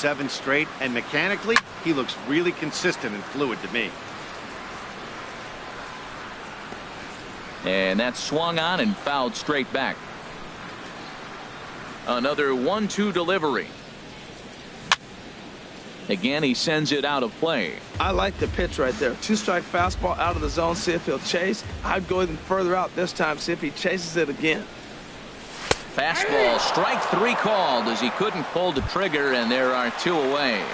7 straight, and mechanically, he looks really consistent and fluid to me. And that's swung on and fouled straight back. Another 1-2 delivery. Again, he sends it out of play. I like the pitch right there. 2-strike fastball out of the zone, see if he'll chase. I'd go even further out this time, see if he chases it again. Fastball, strike 3 called as he couldn't pull the trigger, and there are 2 away.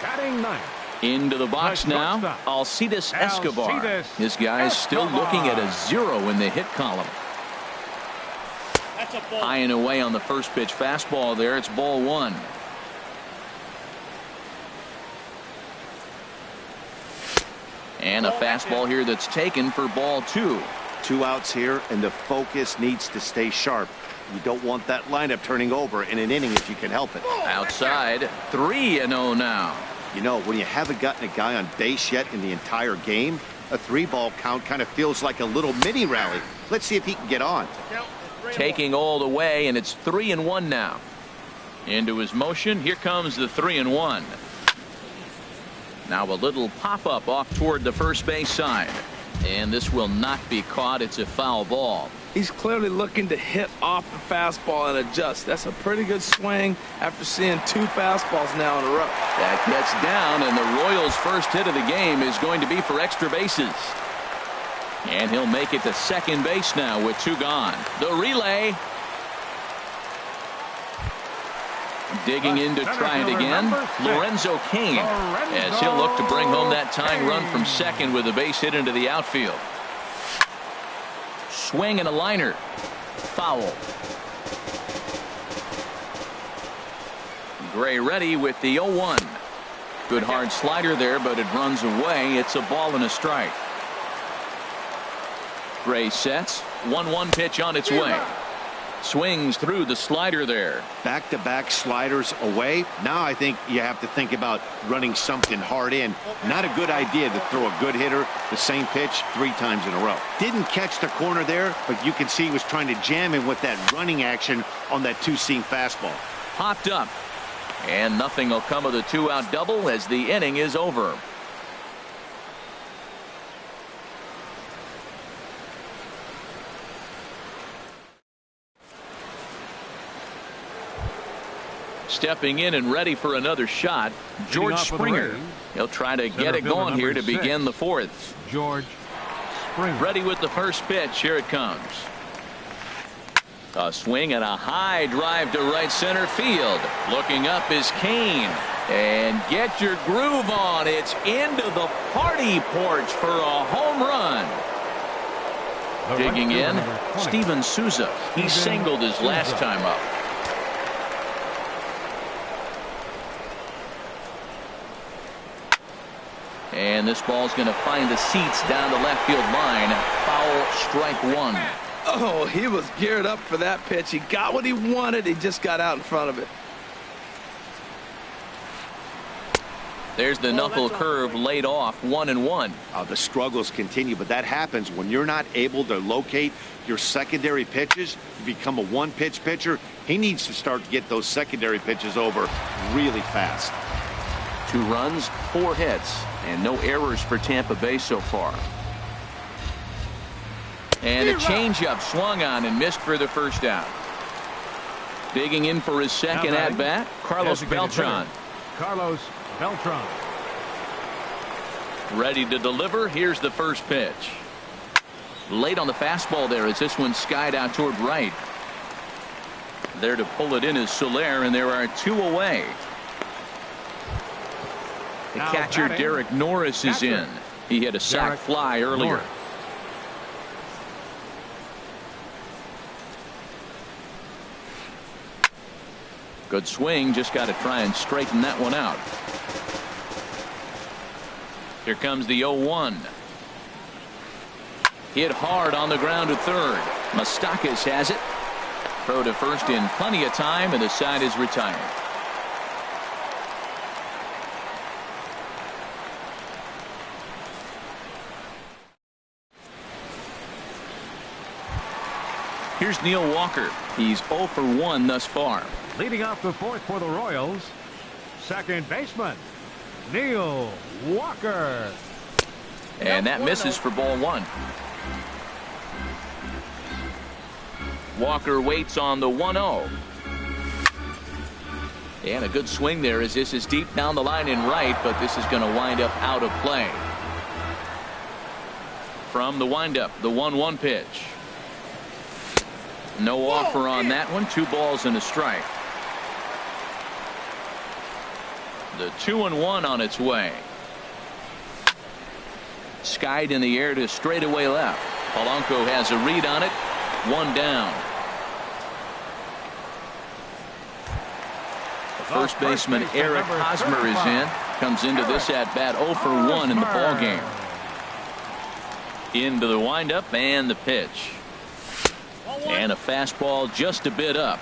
Batting ninth. Into the box now, Alcides Escobar. This guy is still looking at a 0 in the hit column. High and away on the first pitch fastball there. It's ball 1. And a fastball here that's taken for ball 2. 2 outs here, and the focus needs to stay sharp. You don't want that lineup turning over in an inning if you can help it. Outside, 3-0 now. You know, when you haven't gotten a guy on base yet in the entire game, a 3-ball count kind of feels like a little mini rally. Let's see if he can get on. Taking all the way, and it's 3-1 now. Into his motion, here comes the 3-1. Now a little pop-up off toward the first base side. And this will not be caught. It's a foul ball. He's clearly looking to hit off the fastball and adjust. That's a pretty good swing after seeing 2 fastballs now in a row. That gets down, and the Royals' first hit of the game is going to be for extra bases. And he'll make it to second base now with 2 gone. The relay. Digging in to try it again, Lorenzo Cain, as he'll look to bring home that tying run from second with a base hit into the outfield. Swing and a liner. Foul. Gray ready with the 0-1. Good hard slider there, but it runs away. It's a ball and a strike. Gray sets. 1-1 pitch on its way. Swings through the slider there. Back-to-back sliders away. Now I think you have to think about running something hard in. Not a good idea to throw a good hitter the same pitch 3 times in a row. Didn't catch the corner there, but you can see he was trying to jam him with that running action on that 2-seam fastball. Popped up. And nothing will come of the 2-out double as the inning is over. Stepping in and ready for another shot, George Springer. He'll try to get it going here to begin the 4th. George Springer. Ready with the first pitch. Here it comes. A swing and a high drive to right center field. Looking up is Cain. And get your groove on. It's into the party porch for a home run. Digging in, Steven Souza. He singled his last time up. And this ball's going to find the seats down the left field line. Foul, strike 1. Oh, he was geared up for that pitch. He got what he wanted. He just got out in front of it. There's the knuckle curve laid off. 1-1. The struggles continue, but that happens when you're not able to locate your secondary pitches. You become a 1-pitch pitcher. He needs to start to get those secondary pitches over really fast. 2 runs, 4 hits, and no errors for Tampa Bay so far. And a changeup swung on and missed for the first out. Digging in for his second at bat, Carlos Beltran. Carlos Beltran. Ready to deliver. Here's the first pitch. Late on the fastball there as this one skied out toward right. There to pull it in is Soler, and there are 2 away. The catcher Derek Norris is in. He had a sac fly earlier. Good swing. Just got to try and straighten that one out. Here comes the 0-1. Hit hard on the ground to third. Moustakas has it. Throw to first in plenty of time, and the side is retired. Here's Neil Walker. He's 0 for 1 thus far. Leading off the 4th for the Royals, second baseman, Neil Walker. And that misses for ball one. Walker waits on the 1-0. And a good swing there as this is deep down the line in right, but this is going to wind up out of play. From the windup, the 1-1 pitch. No offer on that one. 2 balls and a strike. The 2-1 on its way. Skied in the air to straightaway left. Polanco has a read on it. 1 down. First baseman Eric Hosmer is in. Comes into this at bat 0 for 1 in the ball game. Into the windup and the pitch. And a fastball just a bit up.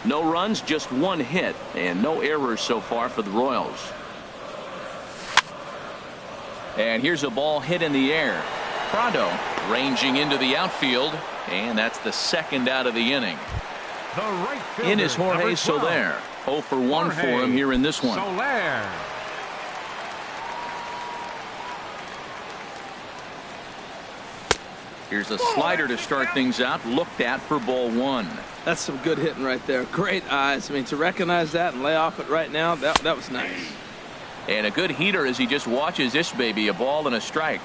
No runs, just 1 hit, and no errors so far for the Royals. And here's a ball hit in the air. Prado ranging into the outfield, and that's the second out of the inning. The right fielder, in is Jorge Soler. 0 for 1 for him here in this one. Soler. Here's a slider to start things out. Looked at for ball 1. That's some good hitting right there. Great eyes. I mean, to recognize that and lay off it right now, that was nice. And a good heater as he just watches this baby. A ball and a strike.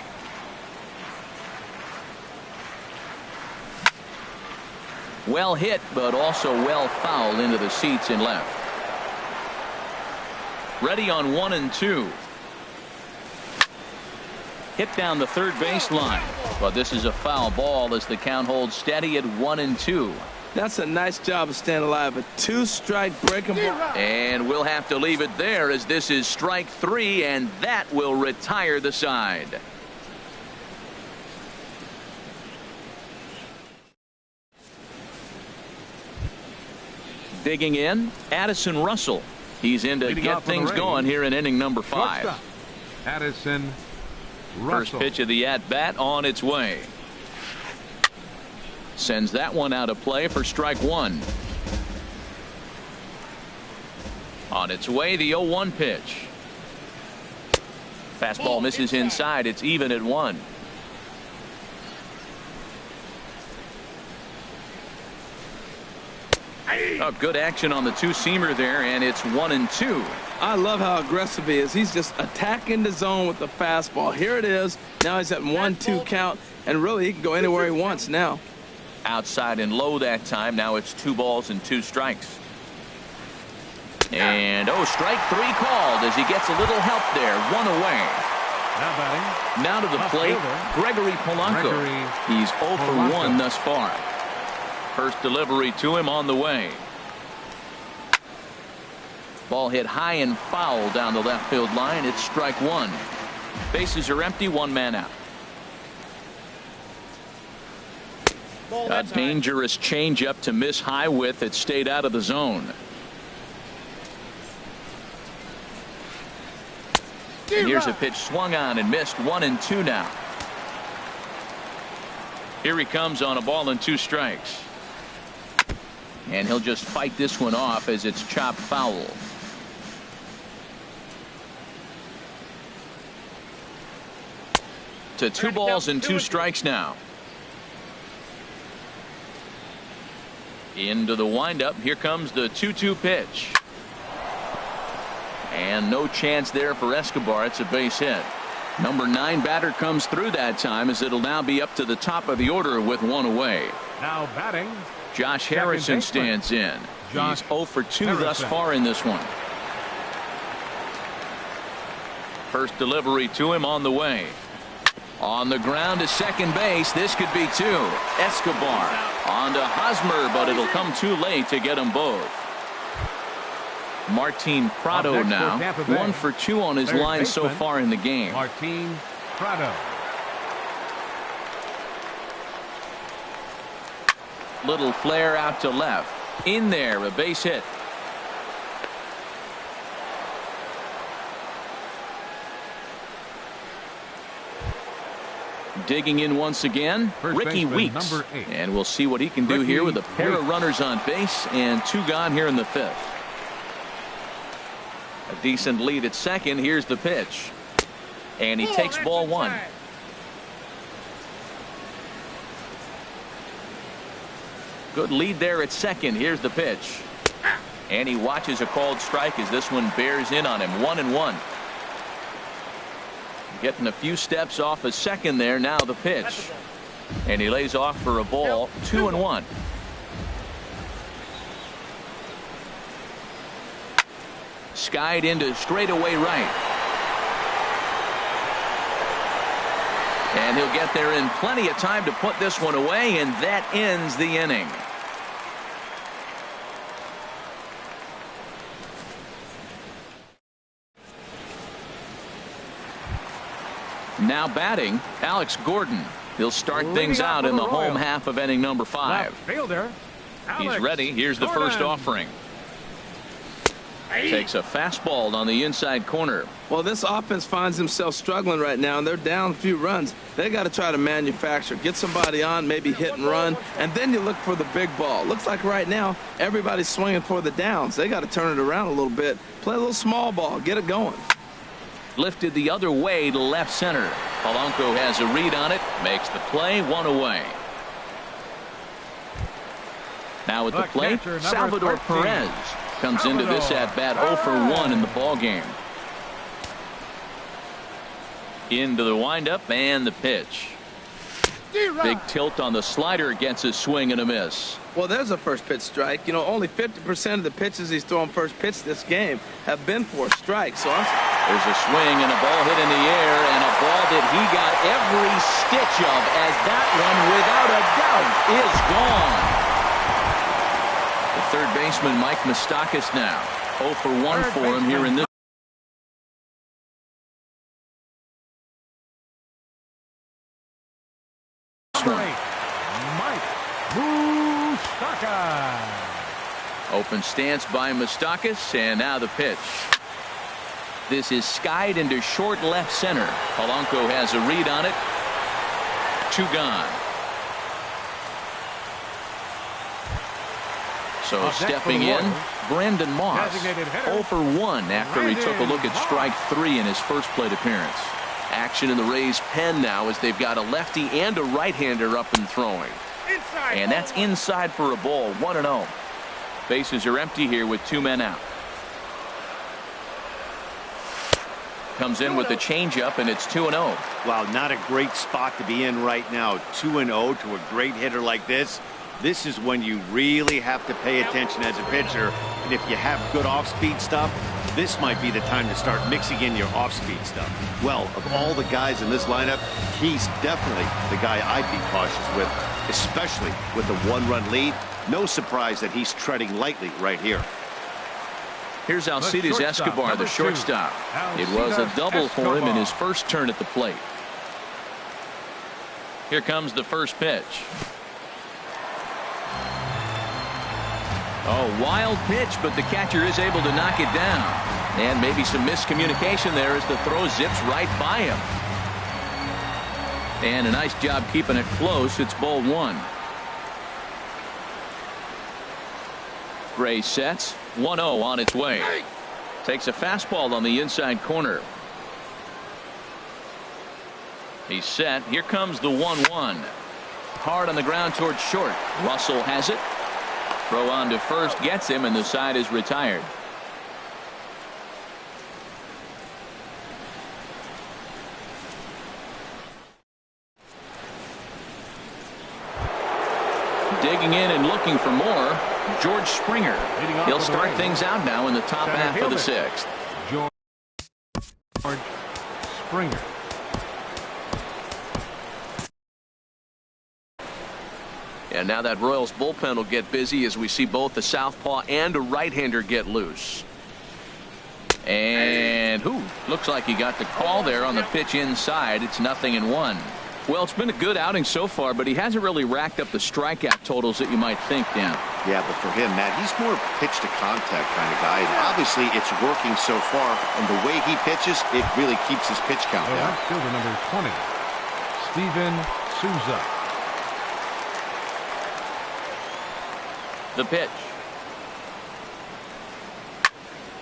Well hit, but also well fouled into the seats in left. Ready on 1 and 2. Hit down the third baseline, but this is a foul ball as the count holds steady at 1 and 2. That's a nice job of staying alive. A 2-strike breaking ball. And we'll have to leave it there as this is strike 3, and that will retire the side. Digging in, Addison Russell. He's in to get things going here in inning number 5. Shortstop, Addison Russell. First pitch of the at-bat on its way. Sends that one out of play for strike 1. On its way, the 0-1 pitch. Fastball misses inside. It's even at 1. Oh, good action on the 2-seamer there, and it's 1 and 2. I love how aggressive he is. He's just attacking the zone with the fastball. Here it is. Now he's at 1-2 count, and really he can go anywhere he wants now. Outside and low that time. Now it's 2 balls and 2 strikes. And strike 3 called as he gets a little help there. 1 away. Now batting. Now to the plate, Gregory Polanco. He's 0 for 1 thus far. First delivery to him on the way. Ball hit high and foul down the left field line. It's strike 1. Bases are empty. 1 man out. A dangerous changeup to miss high with. It stayed out of the zone. And here's a pitch swung on and missed. 1 and 2 now. Here he comes on a ball and 2 strikes. And he'll just fight this one off as it's chopped foul. To 2 balls and 2 strikes now. Into the windup. Here comes the 2-2 pitch. And no chance there for Escobar. It's a base hit. Number 9 batter comes through that time as it'll now be up to the top of the order with 1 away. Now batting, Josh Harrison stands in. He's 0 for 2 thus far in this one. First delivery to him on the way. On the ground to second base. This could be 2. Escobar on to Hosmer, but it'll come too late to get them both. Martin Prado now 1 for 2 on his line so far in the game. Martin Prado. Little flare out to left. In there, a base hit. Digging in once again, Ricky Weeks. And we'll see what he can do here with a pair of runners on base and 2 gone here in the 5th. A Decent lead at second. Here's the pitch. And he takes ball one. Good lead there at second. Here's the pitch. And he watches a called strike as this one bears in on him. 1-1. Getting a few steps off a second there. Now the pitch. And he lays off for a ball. 2-1. Skied into straightaway right. And he'll get there in plenty of time to put this one away, and that ends the inning. Now batting, Alex Gordon. He'll start things out in the home half of inning number 5. He's ready. Here's the first offering. Takes a fastball on the inside corner. Well, this offense finds themselves struggling right now, and they're down a few runs. They got to try to manufacture, get somebody on, maybe hit and run, and then you look for the big ball. Looks like right now everybody's swinging for the downs. They got to turn it around a little bit, play a little small ball, get it going. Lifted the other way to left center. Polanco has a read on it, makes the play, 1 away. Now at the plate, Salvador Perez comes into this at bat 0 for 1 in the ball game. Into the windup and the pitch. Big tilt on the slider, gets a swing and a miss. Well, there's a first pitch strike. You know, only 50% of the pitches he's throwing first pitch this game have been for a strike. So there's a swing and a ball hit in the air, and a ball that he got every stitch of, as that one without a doubt is gone. The third baseman Mike Moustakas now 0 for 1 for him here in this. Open stance by Moustakas, and now the pitch. This is skied into short left center. Polanco has a read on it. 2 gone. So stepping in, Brandon Moss 0 for 1 after he took a look at strike 3 in his first plate appearance. Action in the Rays' pen now as they've got a lefty and a right-hander up and throwing. And that's inside for a ball. 1-0. Bases are empty here with 2 men out. Comes in with the changeup, and it's 2-0. Wow, not a great spot to be in right now. 2-0 to a great hitter like this. This is when you really have to pay attention as a pitcher. And if you have good off-speed stuff, this might be the time to start mixing in your off-speed stuff. Well, of all the guys in this lineup, he's definitely the guy I'd be cautious with, especially with the 1-run lead. No surprise that he's treading lightly right here. Here's Alcides Escobar, the shortstop. It was a double for him in his first turn at the plate. Here comes the first pitch. Oh, wild pitch, but the catcher is able to knock it down. And maybe some miscommunication there as the throw zips right by him. And a nice job keeping it close. It's ball 1. Gray sets. 1-0 on its way. Takes a fastball on the inside corner. He's set. Here comes the 1-1. Hard on the ground towards short. Russell has it. Throw on to first gets him, and the side is retired. Digging in and looking for more, George Springer. He'll start things out now in the top half of the 6th. George Springer. And now that Royals bullpen will get busy as we see both the southpaw and a right-hander get loose. And looks like he got the call there on the pitch inside. It's 0-1. Well, it's been a good outing so far, but he hasn't really racked up the strikeout totals that you might think, Dan. Yeah, but for him, Matt, he's more pitch to contact kind of guy. And obviously, it's working so far. And the way he pitches, it really keeps his pitch count down. Fielder number 20, Steven Souza. The pitch.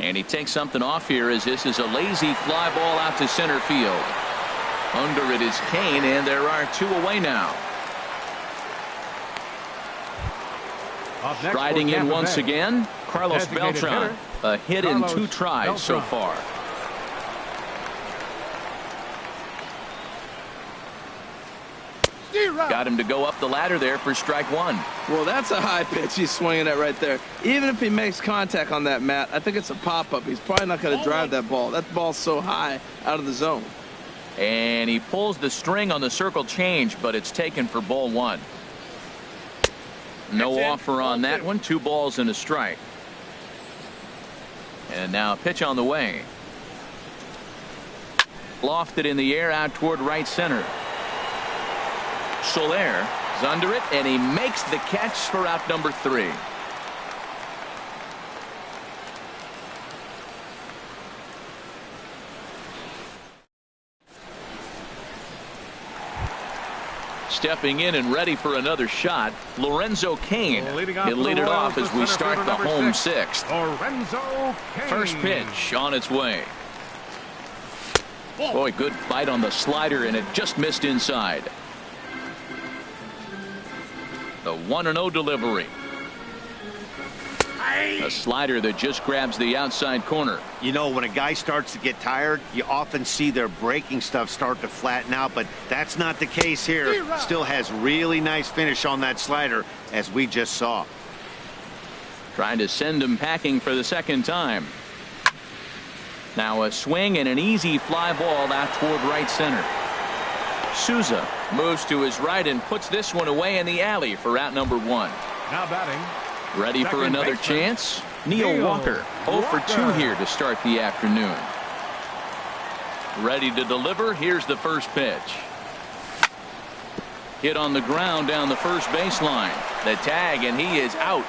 And he takes something off here as this is a lazy fly ball out to center field. Under it is Kane, and there are 2 away now. Riding in once again, Carlos Beltran. A hit in 2 tries so far. Got him to go up the ladder there for strike 1. Well, that's a high pitch he's swinging at right there. Even if he makes contact on that, Matt, I think it's a pop-up. He's probably not going to drive that ball. That ball's so high out of the zone. And he pulls the string on the circle change, but it's taken for ball 1. No offer on that one. 2 balls and a strike. And now a pitch on the way. Lofted in the air out toward right center. Soler is under it, and he makes the catch for out number 3. Stepping in and ready for another shot, Lorenzo Cain. He'll lead it off as we start the home 6th. Lorenzo Cain. First pitch on its way. Boy, good bite on the slider, and it just missed inside. The 1-0 delivery. A slider that just grabs the outside corner. You know, when a guy starts to get tired, you often see their breaking stuff start to flatten out, but that's not the case here. Still has really nice finish on that slider, as we just saw. Trying to send him packing for the second time. Now a swing and an easy fly ball out toward right center. Souza moves to his right and puts this one away in the alley for out number 1. Now batting. Ready for another chance? Neil Walker 0 for 2 here to start the afternoon. Ready to deliver. Here's the first pitch. Hit on the ground down the first baseline. The tag, and he is out.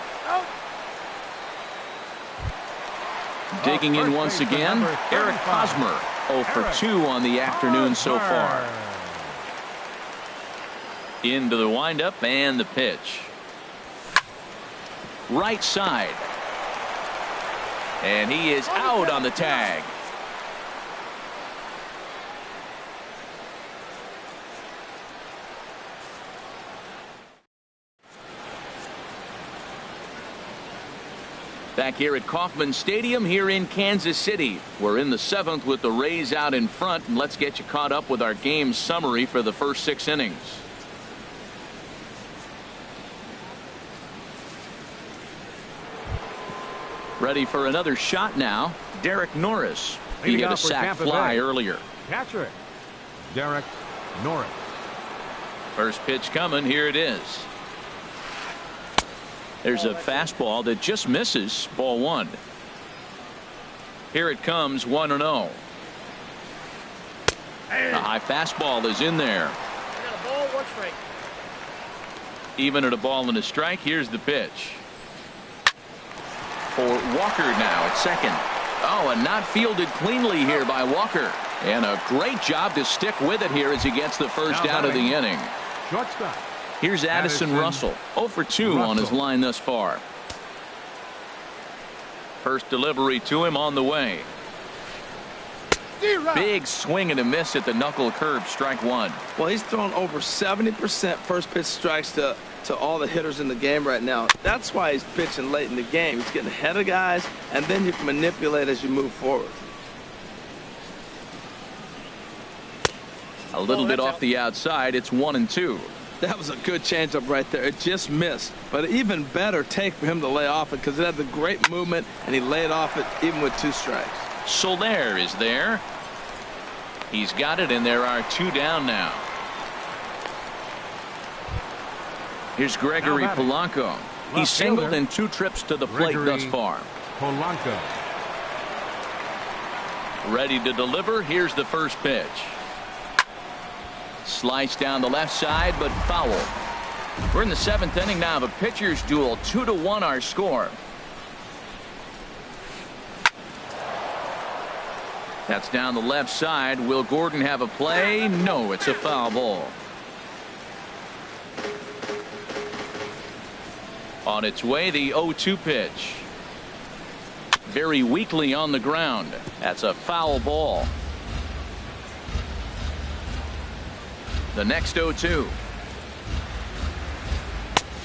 Digging in once again, Eric Hosmer 0 for 2 on the afternoon so far. Into the windup and the pitch. Right side. And he is out on the tag. Back here at Kauffman Stadium here in Kansas City. We're in the 7th with the Rays out in front, and let's get you caught up with our game summary for the first 6 innings. Ready for another shot now. Derek Norris. He hit a sac fly earlier. Catcher, Derek Norris. First pitch coming. Here it is. There's a fastball that just misses. Ball 1. Here it comes. 1-0. A high fastball is in there. Even at a ball and a strike. Here's the pitch. For Walker now at second. Oh, and not fielded cleanly here by Walker. And a great job to stick with it here as he gets the first out of the inning. Shortstop. Here's Addison Russell. 0 for 2 on his line thus far. First delivery to him on the way. Big swing and a miss at the knuckle curve. Strike 1. Well, he's thrown over 70% first pitch strikes to all the hitters in the game right now. That's why he's pitching late in the game. He's getting ahead of guys, and then you can manipulate as you move forward. A little bit off the outside. It's 1-2. That was a good changeup right there. It just missed. But even better take for him to lay off it because it had the great movement, and he laid off it even with 2 strikes. Soler is there. He's got it, and there are 2 down now. Here's Gregory Polanco. He's singled in 2 trips to the plate thus far. Polanco. Ready to deliver. Here's the first pitch. Slice down the left side, but foul. We're in the 7th inning now of a pitcher's duel. 2-1 our score. That's down the left side. Will Gordon have a play? No, it's a foul ball. On its way, the 0-2 pitch. Very weakly on the ground. That's a foul ball. The next 0-2.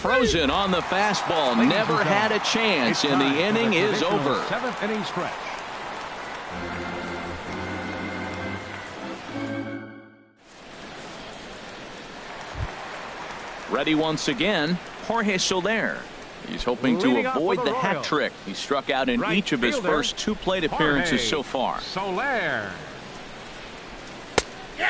Frozen on the fastball. Never had a chance, and the inning is over. 7th inning stretch. Ready once again, Jorge Soler. He's hoping to avoid the hat trick. He struck out in each of his first 2 plate appearances so far. Soler.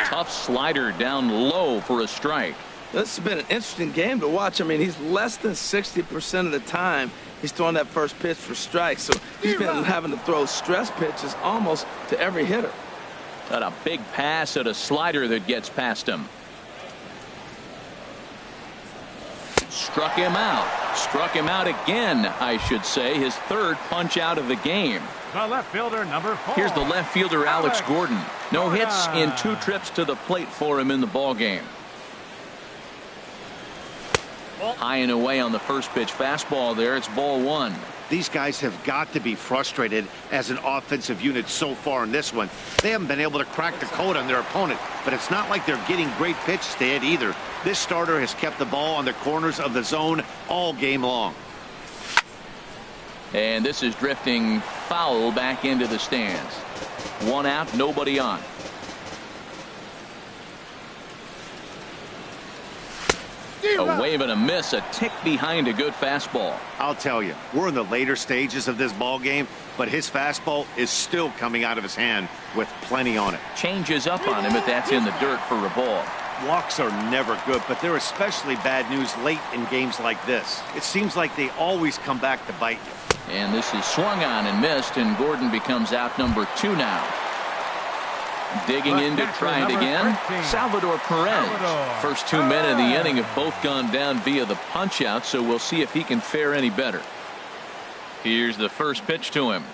Tough slider down low for a strike. This has been an interesting game to watch. I mean, he's less than 60% of the time he's throwing that first pitch for strikes. So he's been having to throw stress pitches almost to every hitter. Got a big pass at a slider that gets past him. Struck him out. Struck him out again, I should say. His 3rd punch out of the game. The left fielder, number 4. Here's the left fielder, Alex Gordon. No hits in 2 trips to the plate for him in the ball game. High and away on the first pitch fastball there. It's ball 1. These guys have got to be frustrated as an offensive unit so far in this one. They haven't been able to crack the code on their opponent, but it's not like they're getting great pitches to hit either. This starter has kept the ball on the corners of the zone all game long. And this is drifting foul back into the stands. 1 out, nobody on. A wave and a miss, a tick behind a good fastball. I'll tell you, we're in the later stages of this ball game, but his fastball is still coming out of his hand with plenty on it. Changes up on him, but that's in the dirt for a ball. Walks are never good, but they're especially bad news late in games like this. It seems like they always come back to bite you. And this is swung on and missed, and Gordon becomes out number 2 now. Digging in to try it again, Salvador Perez. First 2 men in the inning have both gone down via the punch out, so we'll see if he can fare any better. Here's the first pitch to him.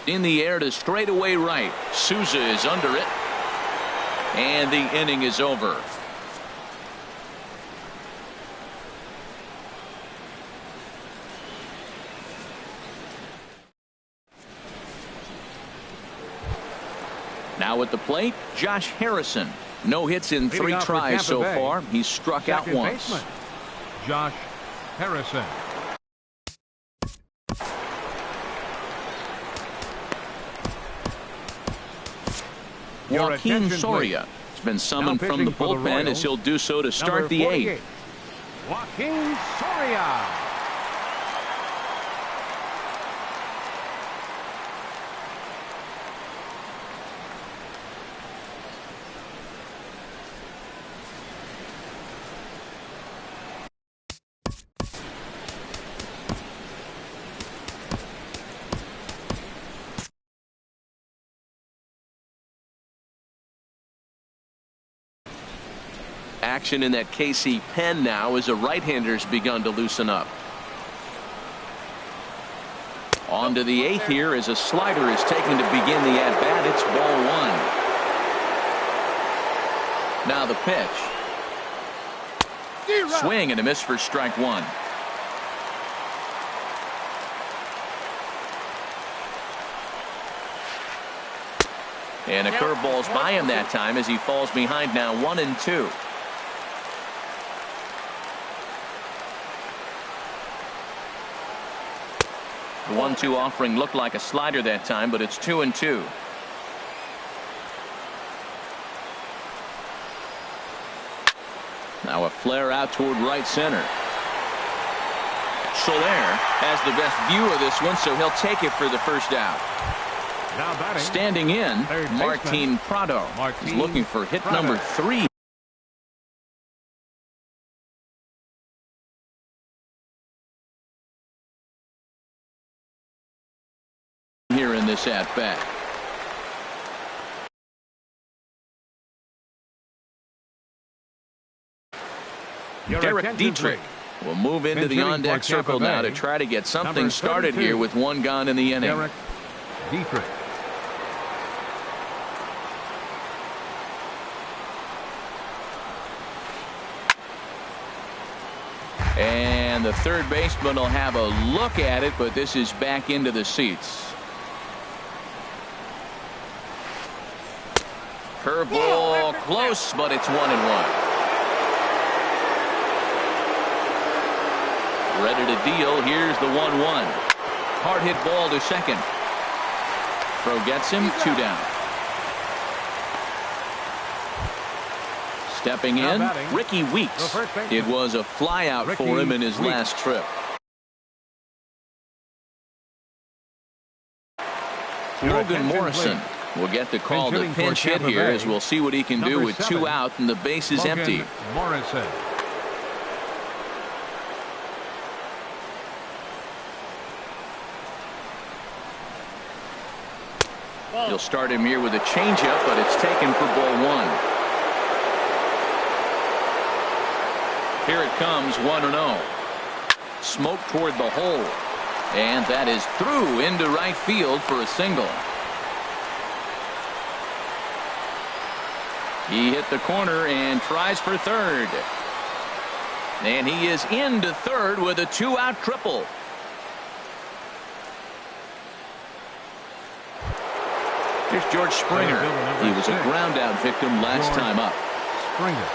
In the air to straightaway right. Souza is under it. And the inning is over. Now at the plate, Josh Harrison. No hits in 3 tries so far. He's struck out once. Baseman, Josh Harrison. Joaquin Soria has been summoned from the bullpen as he'll do so to start the 8th. Joaquin Soria. Action in that KC pen now as a right-hander's begun to loosen up. On to the 8th here as a slider is taken to begin the at-bat. It's ball 1. Now the pitch. Swing and a miss for strike 1. And a curveball's by him that time as he falls behind now 1-2. The 1-2 offering looked like a slider that time, but it's 2-2. Now a flare out toward right center. Soler has the best view of this one, so he'll take it for the first out. Now batting, standing in, Martin Prado. He's looking for hit number 3. Here in this at bat. Derek Dietrich will move into the on-deck circle now to try to get something started here with 1 gone in the inning. Derek Dietrich. And And the third baseman will have a look at it, but this is back into the seats. Curveball close, but it's 1-1. Ready to deal. Here's the 1-1. Hard hit ball to second. Throw gets him, 2 down. Stepping in, Ricky Weeks. It was a flyout for him in his last trip. Logan Morrison will get the call to pinch hit here, as we'll see what he can do with 2 out and the base is empty. Morrison. He'll start him here with a changeup, but it's taken for ball 1. Here it comes, 1-0. Smoke toward the hole. And that is through into right field for a single. He hit the corner and tries for third. And he is into third with a 2-out triple. Here's George Springer. He was a ground out victim last time up. Springer.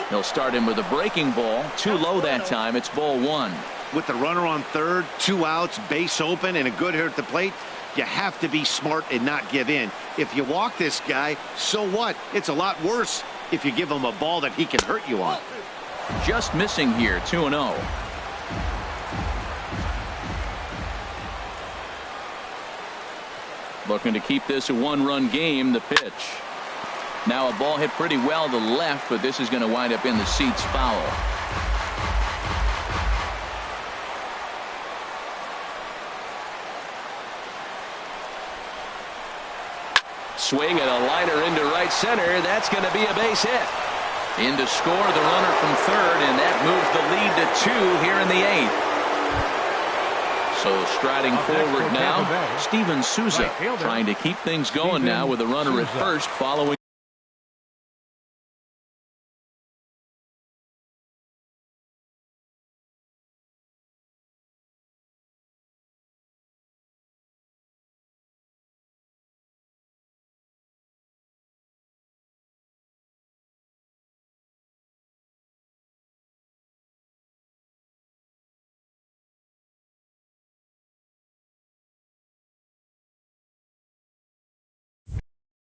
He'll start him with a breaking ball. Too low that time. It's ball 1. With the runner on third, 2 outs, base open, and a good hitter at the plate, you have to be smart and not give in. If you walk this guy, so what? It's a lot worse if you give him a ball that he can hurt you on. Just missing here, 2-0. Looking to keep this a 1-run game. The pitch. Now a ball hit pretty well to left, but this is going to wind up in the seats foul. Swing and a liner into right center. That's going to be a base hit. In to score the runner from third, and that moves the lead to 2 here in the 8th. So striding forward now, Steven Souza trying to keep things going now with a runner at first following.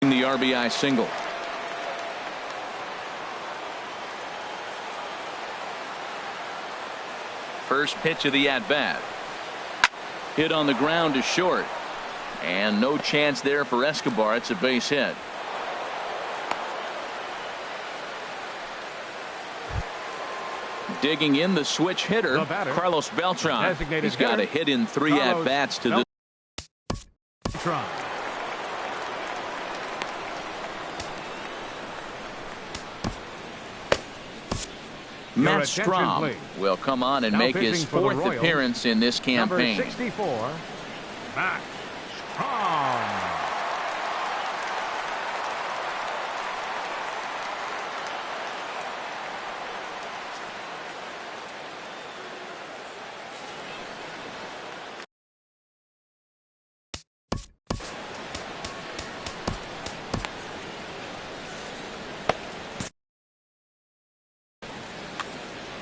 The RBI single. First pitch of the at-bat. Hit on the ground to short. And no chance there for Escobar. It's a base hit. Digging in the switch hitter, Carlos Beltran. He's got a hit in 3 at-bats to the Matt Strom will come on and make his 4th appearance in this campaign. Number 64, Matt Strom.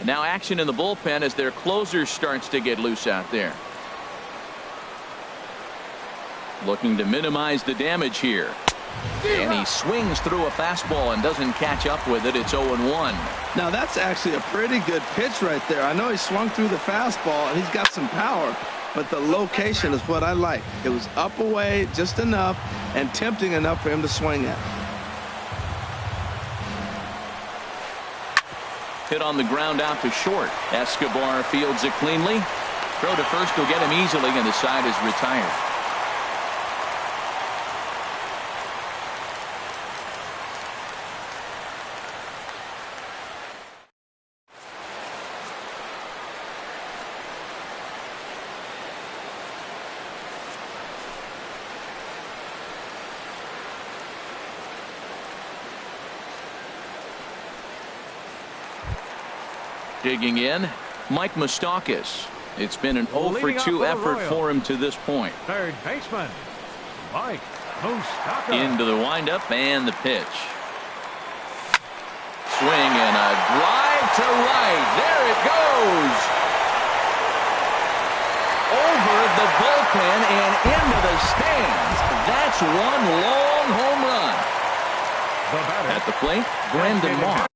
Now action in the bullpen as their closer starts to get loose out there. Looking to minimize the damage here. And he swings through a fastball and doesn't catch up with it. It's 0-1. Now that's actually a pretty good pitch right there. I know he swung through the fastball and he's got some power, but the location is what I like. It was up away just enough and tempting enough for him to swing at. Hit on the ground out to short. Escobar fields it cleanly. Throw to first will get him easily, and the side is retired. Digging in, Mike Moustakas. It's been an 0 for 2 effort for him to this point. Third baseman, Mike Moustakas. Into the windup and the pitch. Swing and a drive to right. There it goes. Over the bullpen and into the stands. That's one long home run. At the plate, Brandon Moss.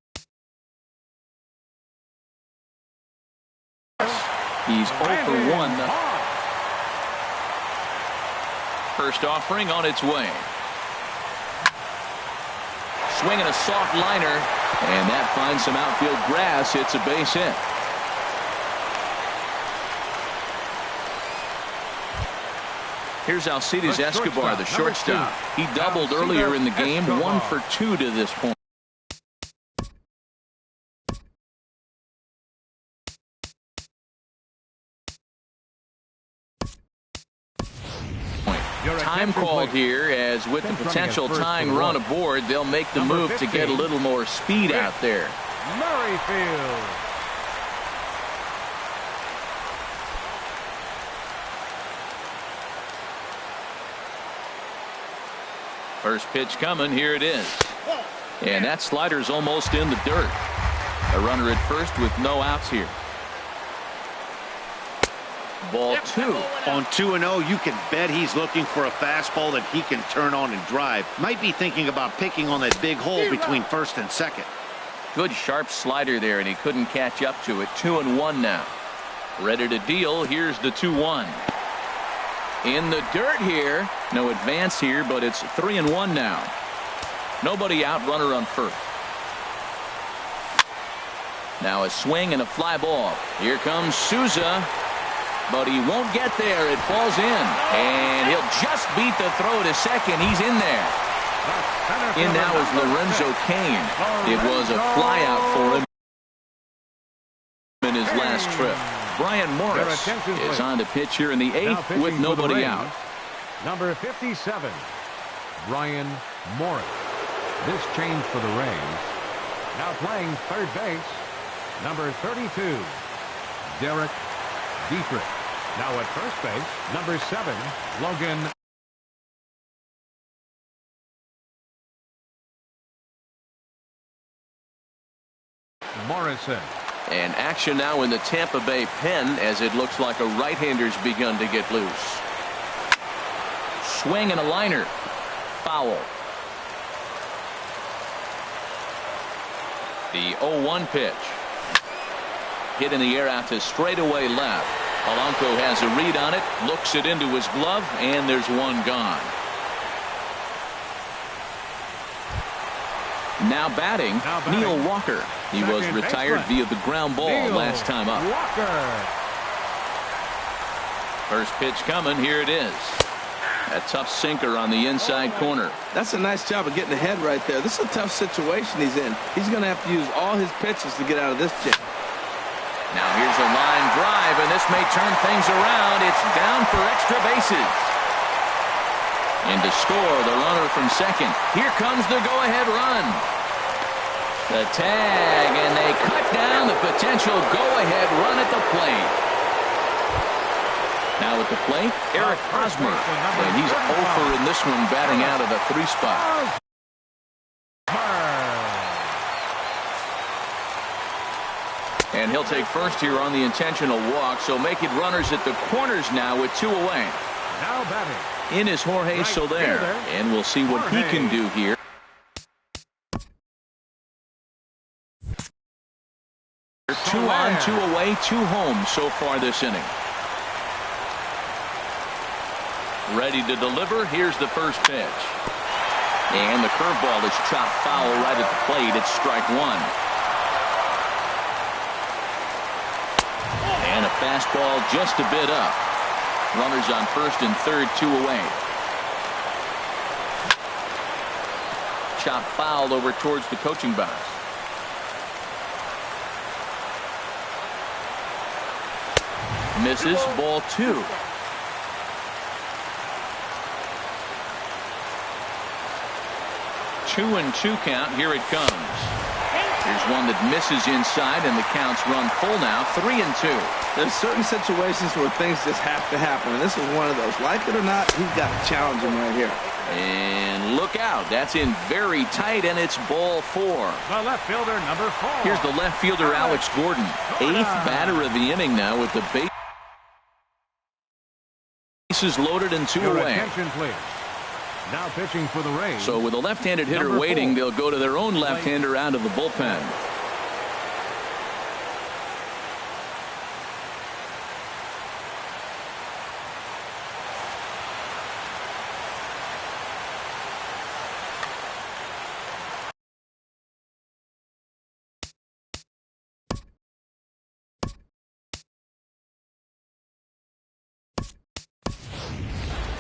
He's 0 for 1. First offering on its way. Swinging a soft liner, and that finds some outfield grass. It's a base hit. Here's Alcides Escobar, the shortstop. He doubled earlier in the game, 1 for 2 to this point. Time called here, as with the potential tying run aboard, they'll make the move to get a little more speed out there. Merrifield. First pitch coming. Here it is. And that slider's almost in the dirt. A runner at first with no outs here. Ball 2. On 2-0, you can bet he's looking for a fastball that he can turn on and drive. Might be thinking about picking on that big hole between first and second. Good sharp slider there, and he couldn't catch up to it. 2-1 now. Ready to deal. Here's the 2-1. In the dirt here. No advance here, but it's 3-1 now. Nobody out, runner on first. Now a swing and a fly ball. Here comes Souza. But he won't get there. It falls in. And he'll just beat the throw to second. He's in there. In now is Lorenzo Cain. It was a fly out for him in his last trip. Brian Morris is on the pitch here in the 8th with nobody out. Number 57, Brian Morris. This change for the Rays. Now playing third base, number 32, Derek Dietrich. Now at first base, number 7, Logan Morrison. And action now in the Tampa Bay pen, as it looks like a right-hander's begun to get loose. Swing and a liner. Foul. The 0-1 pitch. Hit in the air out to straightaway left. Polanco has a read on it, looks it into his glove, and there's one gone. Now batting, Neil Walker. He was retired via the ground ball last time up. First pitch coming. Here it is. A tough sinker on the inside corner. That's a nice job of getting ahead right there. This is a tough situation he's in. He's going to have to use all his pitches to get out of this jam. Now here's a line drive, and this may turn things around. It's down for extra bases. And to score, the runner from second. Here comes the go-ahead run. The tag, and they cut down the potential go-ahead run at the plate. Now at the plate, Eric Hosmer. And he's over in this one, batting out of the 3 spot. And he'll take first here on the intentional walk, so making runners at the corners now with 2 away. Now batting. In is Jorge Soler, and we'll see what he can do here. Two on, 2 away, 2 home so far this inning. Ready to deliver. Here's the first pitch. And the curveball is chopped foul right at the plate. It's strike 1. And a fastball just a bit up. Runners on first and third, 2 away. Chop foul over towards the coaching box. Misses, ball 2. Two and 2 count. Here it comes. Here's one that misses inside, and the count's run full now, 3-2. There's certain situations where things just have to happen, and this is one of those. Like it or not, he's got to challenge him right here. And look out. That's in very tight, and it's ball 4. The left fielder, number 4. Here's the left fielder, Alex Gordon. 8th batter of the inning now with the bases loaded and 2 Your away. attention, please. Now pitching for the Rays. So with a left-handed hitter Number waiting, 4. they'll go to their own left-hander out of the bullpen.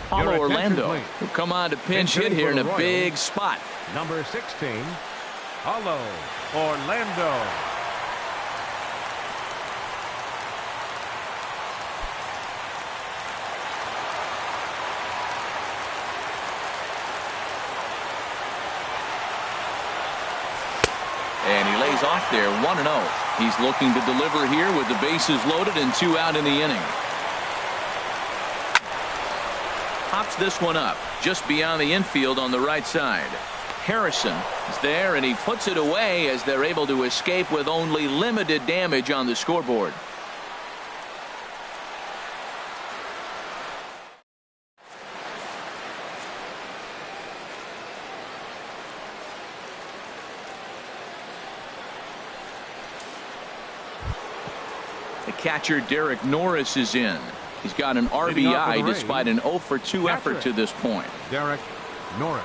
Paulo Orlando will come on to pinch hit here in a big spot. Number 16, Paulo Orlando. And he lays off there, 1-0. He's looking to deliver here with the bases loaded and 2 out in the inning. Pops this one up just beyond the infield on the right side. Harrison is there, and he puts it away as they're able to escape with only limited damage on the scoreboard. The catcher, Derek Norris, is in. He's got an RBI despite an 0-for-2 effort to this point. Derek Norris.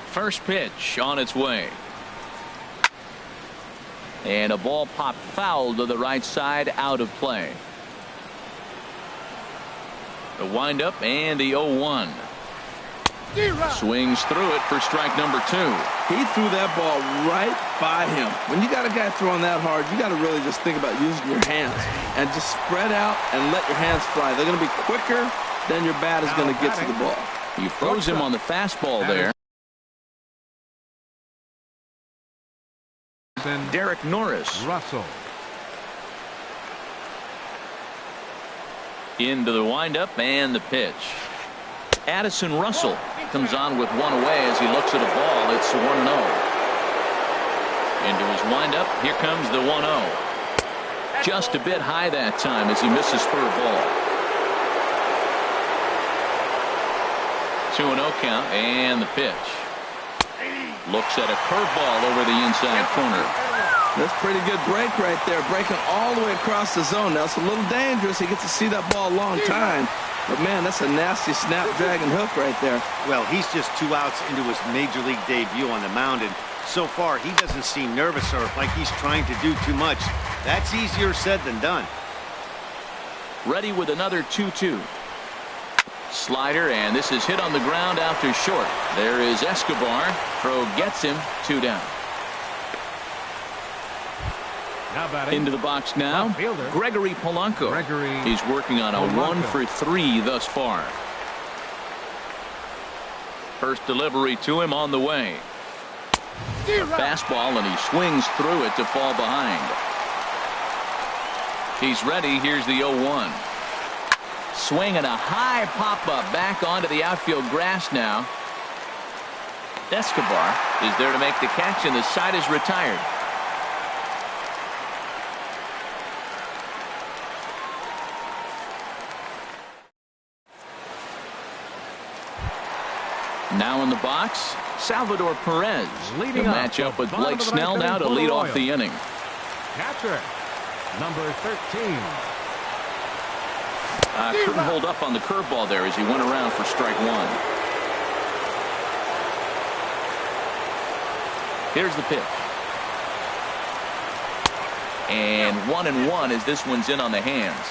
First pitch on its way. And a ball popped foul to the right side, out of play. The windup and the 0-1. Swings through it for strike number 2. He threw that ball right by him. When you got a guy throwing that hard, you got to really just think about using your hands and just spread out and let your hands fly. They're going to be quicker than your bat is going to get to the ball. He throws him on the fastball there. Derek Norris. Russell. Into the windup and the pitch. Addison Russell comes on with 1 away as he looks at a ball. It's 1-0. Into his windup. Here comes the 1-0. Just a bit high that time as he misses for a ball. 2-0 count and the pitch. Looks at a curveball over the inside corner. That's pretty good break right there, breaking all the way across the zone. Now it's a little dangerous. He gets to see that ball a long time. But, man, that's a nasty snapdragon hook right there. Well, he's just 2 outs into his major league debut on the mound, and so far he doesn't seem nervous or like he's trying to do too much. That's easier said than done. Ready with another 2-2. Slider, and this is hit on the ground out to short. There is Escobar. Throw gets him, 2 down. Into the box now, Gregory Polanco. He's working on a 1-for-3 thus far. First delivery to him on the way. Fastball, and he swings through it to fall behind. He's ready. Here's the 0-1. Swing and a high pop-up back onto the outfield grass now. Escobar is there to make the catch, and the side is retired. Now in the box, Salvador Perez. He'll match up with Blake Snell now to lead off the inning. Catcher, number 13. Couldn't hold up on the curveball there as he went around for strike 1. Here's the pitch. And 1-1 as this one's in on the hands.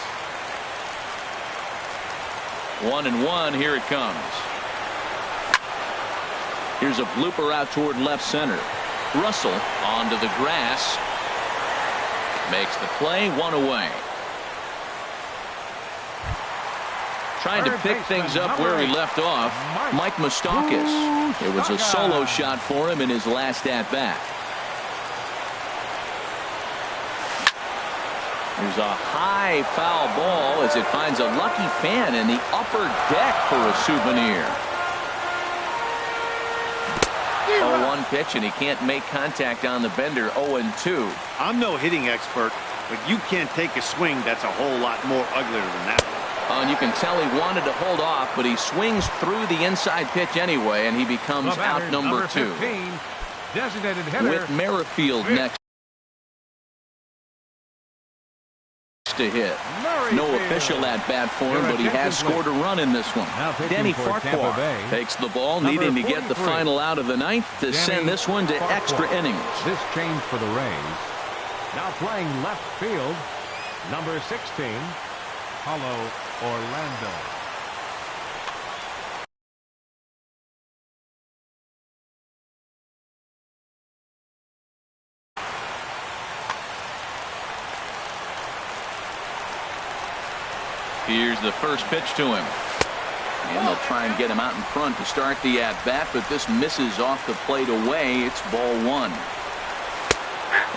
1-1, here it comes. Here's a blooper out toward left center. Russell onto the grass. Makes the play, 1 away. Trying to pick things up where he left off, Mike Moustakas. It was a solo shot for him in his last at-bat. There's a high foul ball as it finds a lucky fan in the upper deck for a souvenir. 0-1 pitch, and he can't make contact on the bender. 0-2. I'm no hitting expert, but you can't take a swing that's a whole lot more uglier than that one. And you can tell he wanted to hold off, but he swings through the inside pitch anyway, and he becomes out number 2. 15, designated hitter. With Merrifield next to hit. No official at bat for him, but he has scored a run in this one. Denny Farquhar takes the ball, needing to get the final out of the ninth to send this one to extra innings. This change for the Rays. Now playing left field, number 16, Paulo Orlando. Here's the first pitch to him. And they'll try and get him out in front to start the at-bat, but this misses off the plate away. It's ball 1.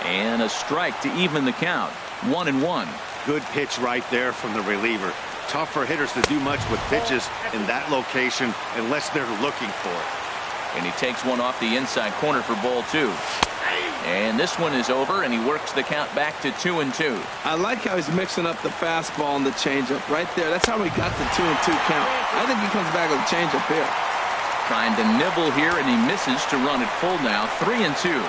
And a strike to even the count. 1-1. Good pitch right there from the reliever. Tough for hitters to do much with pitches in that location unless they're looking for it. And he takes one off the inside corner for ball 2. And this one is over, and he works the count back to 2-2. I like how he's mixing up the fastball and the changeup right there. That's how he got the 2-2 count. I think he comes back with a changeup here. Trying to nibble here, and he misses to run it full now. 3-2.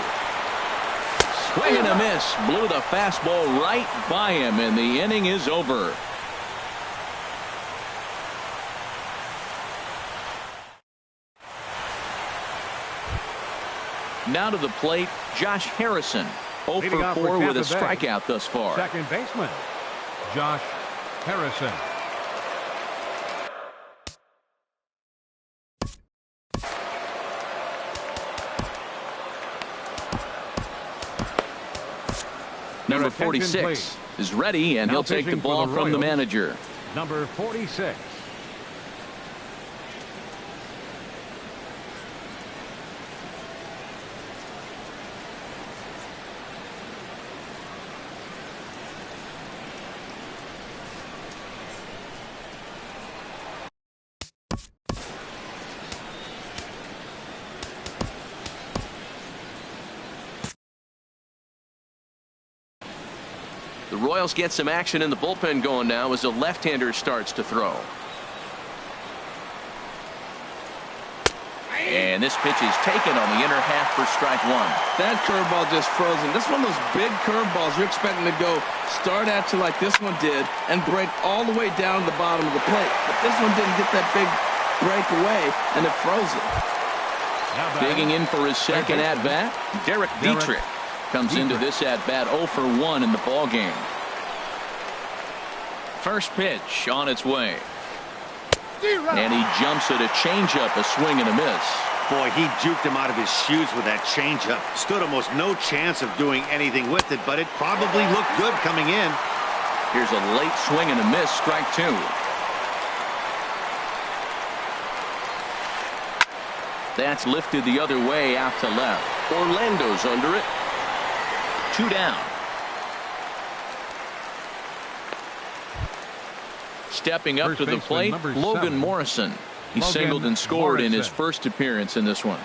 Swing and a miss. Blew the fastball right by him, and the inning is over. Now to the plate, Josh Harrison. 0 for 4 with a strikeout thus far. Second baseman, Josh Harrison. Number 46 is ready, and he'll take the ball from the manager. Number 46. The Royals get some action in the bullpen going now as the left-hander starts to throw. And this pitch is taken on the inner half for strike 1. That curveball just frozen. This is one of those big curveballs you're expecting to go start at you like this one did and break all the way down to the bottom of the plate. But this one didn't get that big break away, and it froze it. Digging in for his second at-bat, Derek Dietrich comes into this at-bat 0 for 1 in the ball game. First pitch on its way. And he jumps at a changeup, a swing and a miss. Boy, he juked him out of his shoes with that changeup. Stood almost no chance of doing anything with it, but it probably looked good coming in. Here's a late swing and a miss, strike 2. That's lifted the other way out to left. Orlando's under it. 2 down. Stepping up to the plate, Logan Morrison. He singled and scored in his first appearance in this one.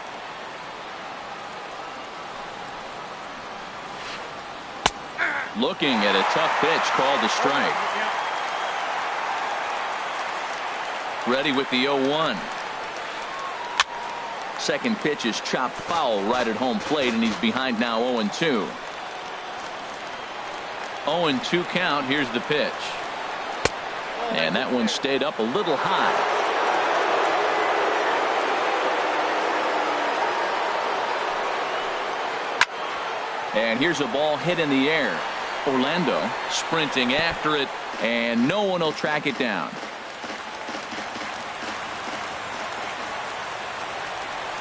Looking at a tough pitch called a strike. Ready with the 0-1. Second pitch is chopped foul right at home plate, and he's behind now 0-2. 0-2 count. Here's the pitch. And that one stayed up a little high. And here's a ball hit in the air. Orlando sprinting after it, and no one will track it down.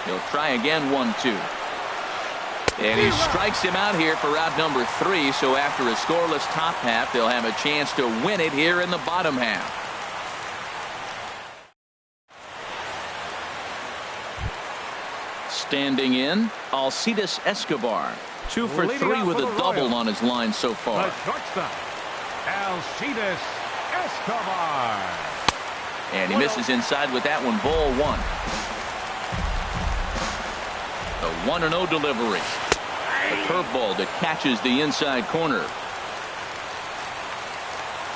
He'll try again, 1-2. And he strikes him out here for out number 3. So after a scoreless top half, they'll have a chance to win it here in the bottom half. Standing in, Alcides Escobar. 2 for 3 with a double on his line so far. The shortstop, Alcides Escobar. And he misses inside with that one. Ball 1. The 1-0 delivery. A curveball that catches the inside corner.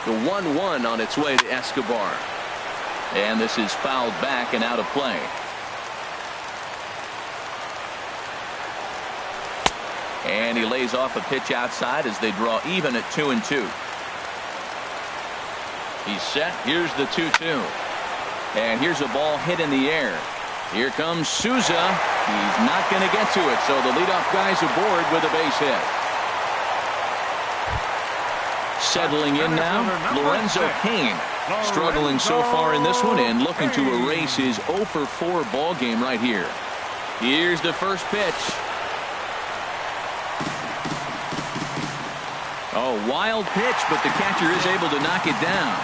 The 1-1 on its way to Escobar. And this is fouled back and out of play. And he lays off a pitch outside as they draw even at 2-2. He's set. Here's the 2-2. And here's a ball hit in the air. Here comes Souza. He's not going to get to it, so the leadoff guy's aboard with a base hit. Settling in now, Lorenzo Cain. Struggling so far in this one and looking to erase his 0 for 4 ball game right here. Here's the first pitch. Oh, wild pitch, but the catcher is able to knock it down.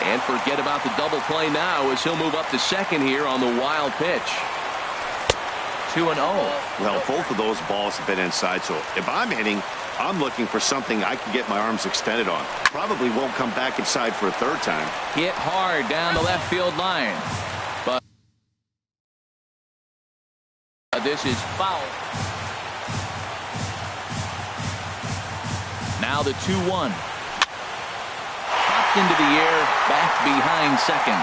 And forget about the double play now as he'll move up to second here on the wild pitch. 2-0. Well, both of those balls have been inside, so if I'm hitting, I'm looking for something I can get my arms extended on. Probably won't come back inside for a third time. Hit hard down the left field line. But this is foul. Now the 2-1. Popped into the air, back behind second.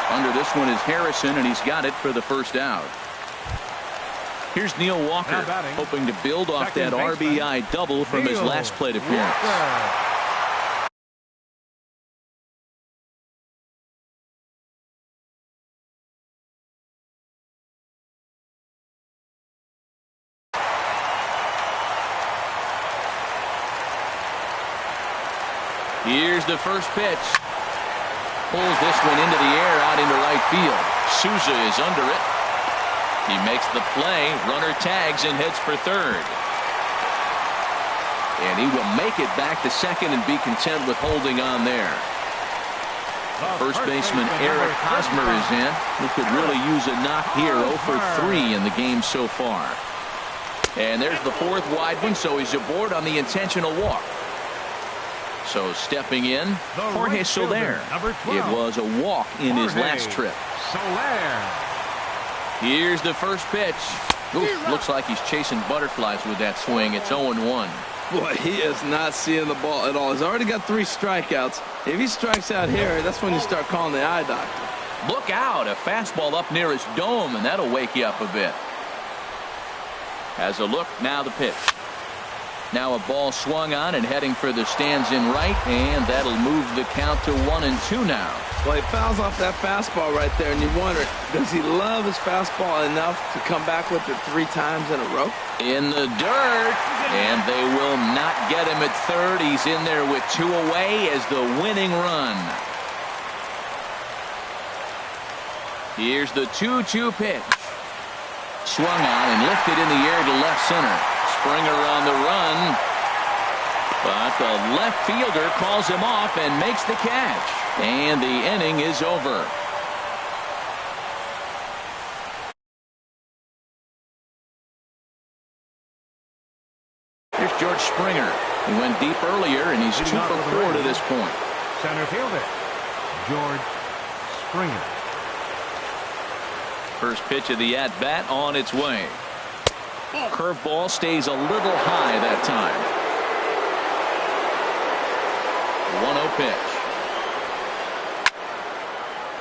Under this one is Harrison, and he's got it for the first out. Here's Neil Walker, hoping to build off that RBI double from his last plate appearance. Here's the first pitch. Pulls this one into the air out into right field. Souza is under it. He makes the play. Runner tags and heads for third. And he will make it back to second and be content with holding on there. First baseman Eric Hosmer is in. He could really use a knock here. 0 for 3 in the game so far. And there's the fourth wide one, so he's aboard on the intentional walk. So stepping in, Jorge Soler. It was a walk in his last trip. Here's the first pitch. Oof, looks like he's chasing butterflies with that swing. It's 0-1. Boy, he is not seeing the ball at all. He's already got 3 strikeouts. If he strikes out here, that's when you start calling the eye doctor. Look out, a fastball up near his dome, and that'll wake you up a bit. Has a look, now the pitch. Now a ball swung on and heading for the stands in right, and that'll move the count to 1-2 now. Well, he fouls off that fastball right there, and you wonder, does he love his fastball enough to come back with it 3 times in a row? In the dirt, and they will not get him at third. He's in there with 2 away as the winning run. Here's the 2-2 pitch. Swung on and lifted in the air to left center. Springer on the run, but the left fielder calls him off and makes the catch, and the inning is over. Here's George Springer. He went deep earlier, and he's 2 for 4 to this point. Center fielder, George Springer. First pitch of the at-bat on its way. Curveball stays a little high that time. 1-0 pitch.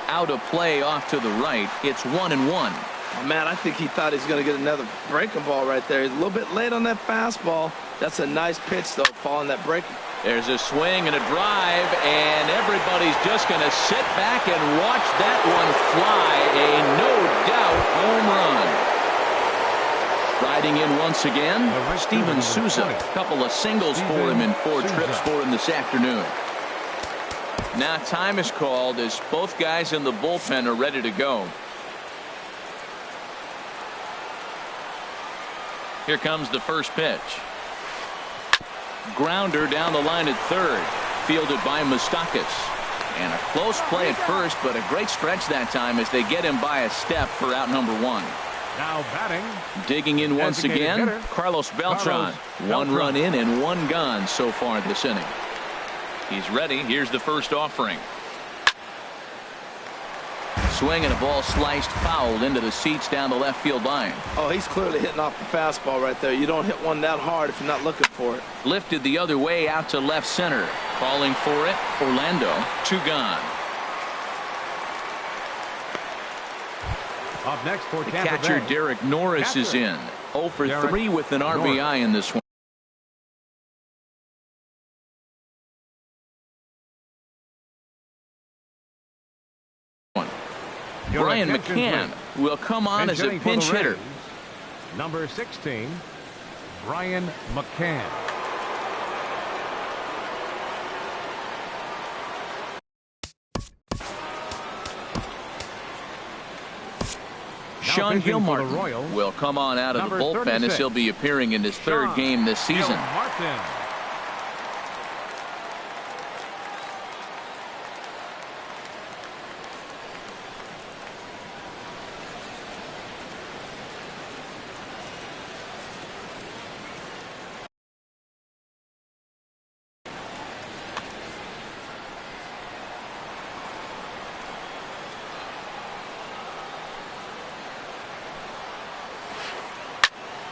Out of play off to the right. It's 1-1. Oh, man, I think he thought he was going to get another breaking ball right there. He's a little bit late on that fastball. That's a nice pitch, though, following that breaking. There's a swing and a drive, and everybody's just going to sit back and watch that one fly. A no-doubt home run. Riding in once again, Steven Souza. A couple of singles for him and 4 trips for him this afternoon. Now time is called as both guys in the bullpen are ready to go. Here comes the first pitch. Grounder down the line at third. Fielded by Moustakas. And a close play at first, but a great stretch that time as they get him by a step for out number 1. Now batting. Digging in once Designated again, hitter, Carlos Beltran. One run in and one gone so far this inning. He's ready. Here's the first offering. Swing and a ball sliced foul into the seats down the left field line. Oh, he's clearly hitting off the fastball right there. You don't hit one that hard if you're not looking for it. Lifted the other way out to left center. Calling for it, Orlando. 2 gone. Up next for The Tampa catcher, Bay. Derek Norris, is in. 0 for 3 with an RBI in this one. Your Brian attention, McCann please. will come on as a Hitting for the pinch hitter. Rays, number 16, Brian McCann. Sean pitching for the Gilmartin Royals, will come on out of the number bullpen 36, as he'll be appearing in his 3rd game this season. Gilmartin.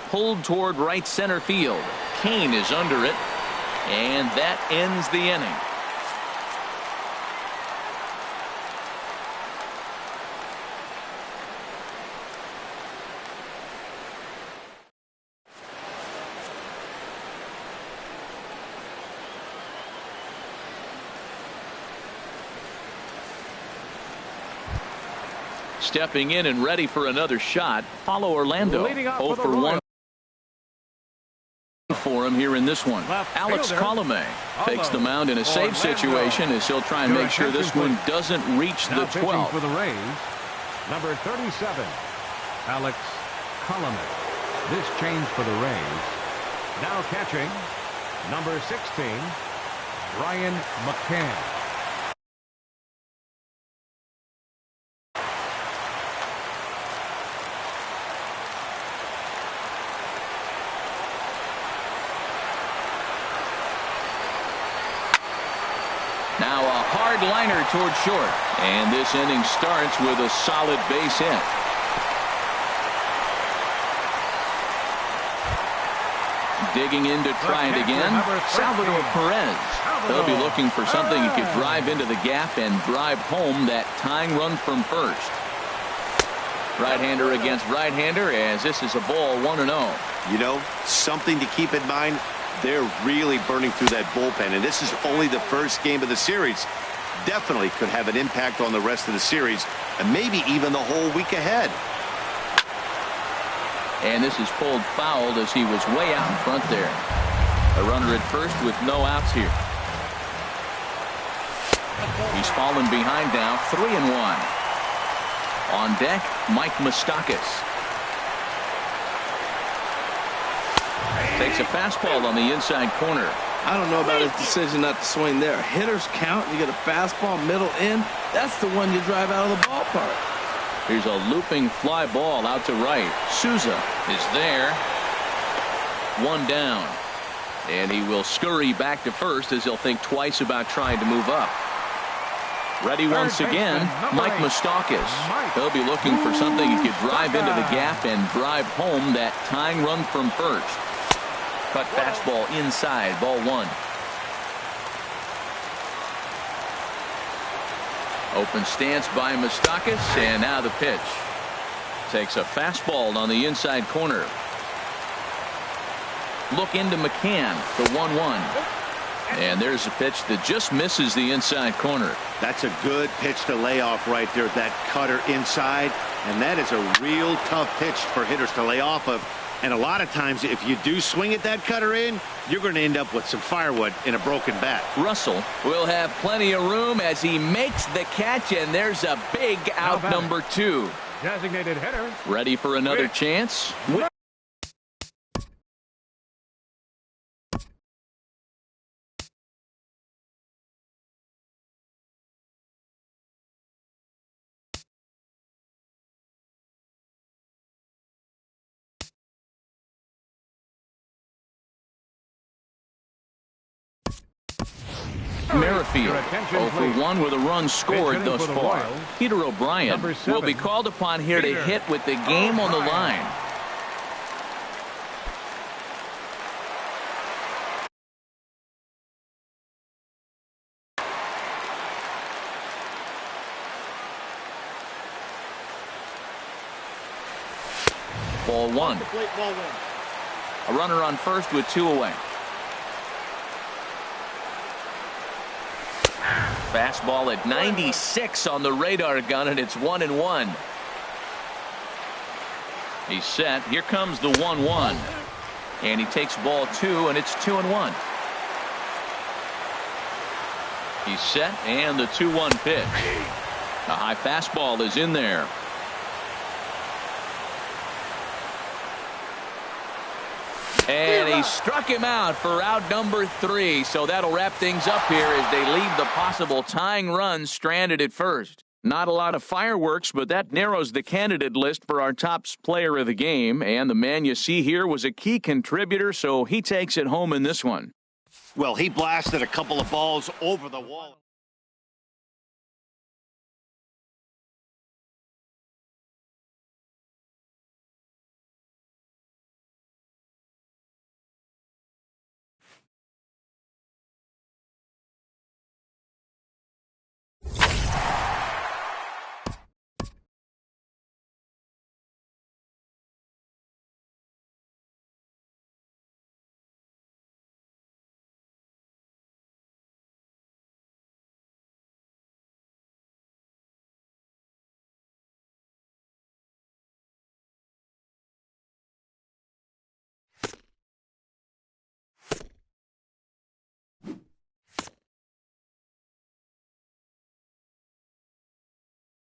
Pulled toward right center field. Kane is under it, and that ends the inning. Stepping in and ready for another shot. Follow Orlando. Leading off 0 for the for 1 Royals. for him here in this one. Left Alex fielder, Colomé takes the mound in a safe Orlando. situation as he'll try and Your make sure this attention, one please. doesn't reach Now the pitching 12th. for the Rays, number 37, Alex Colomé. This change for the Rays. Now catching, number 16, Brian McCann. Now a hard liner toward short. And this inning starts with a solid base hit. Digging in to try it again. Salvador Perez. They'll be looking for something he could drive into the gap and drive home that tying run from first. Right-hander against right-hander as this is a ball 1-0. You know, something to keep in mind. They're really burning through that bullpen, and this is only the first game of the series. Definitely could have an impact on the rest of the series and maybe even the whole week ahead. And this is pulled fouled as he was way out in front there. A runner at first with no outs here. He's fallen behind now, 3-1. On deck, Mike Moustakas. Takes a fastball on the inside corner. I don't know about his decision not to swing there. Hitters count. You get a fastball middle in. That's the one you drive out of the ballpark. Here's a looping fly ball out to right. Souza is there. 1 down. And he will scurry back to first as he'll think twice about trying to move up. Ready once again, Mike Moustakas. He'll be looking for something he could drive into the gap and drive home that tying run from first. Cut fastball inside, ball 1. Open stance by Moustakas, and now the pitch. Takes a fastball on the inside corner. Look into McCann, the 1-1. And there's a pitch that just misses the inside corner. That's a good pitch to lay off right there, that cutter inside. And that is a real tough pitch for hitters to lay off of. And a lot of times, if you do swing at that cutter in, you're going to end up with some firewood in a broken bat. Russell will have plenty of room as he makes the catch, and there's a big out, number 2. Designated hitter. Ready for another chance? Merrifield, Your attention, 0 for please. 1 with a run scored Hitting thus for the far. Royals, Peter O'Brien number 7, will be called upon here to Peter hit with the game on the O'Brien. line. Ball 1. A runner on first with 2 away. Fastball at 96 on the radar gun, and it's 1-1. He's set. Here comes the 1-1. And he takes ball 2, and it's 2-1. He's set, and the 2-1 pitch. The high fastball is in there. And he struck him out for out number 3. So that'll wrap things up here as they leave the possible tying run stranded at first. Not a lot of fireworks, but that narrows the candidate list for our top player of the game. And the man you see here was a key contributor, so he takes it home in this one. Well, he blasted a couple of balls over the wall.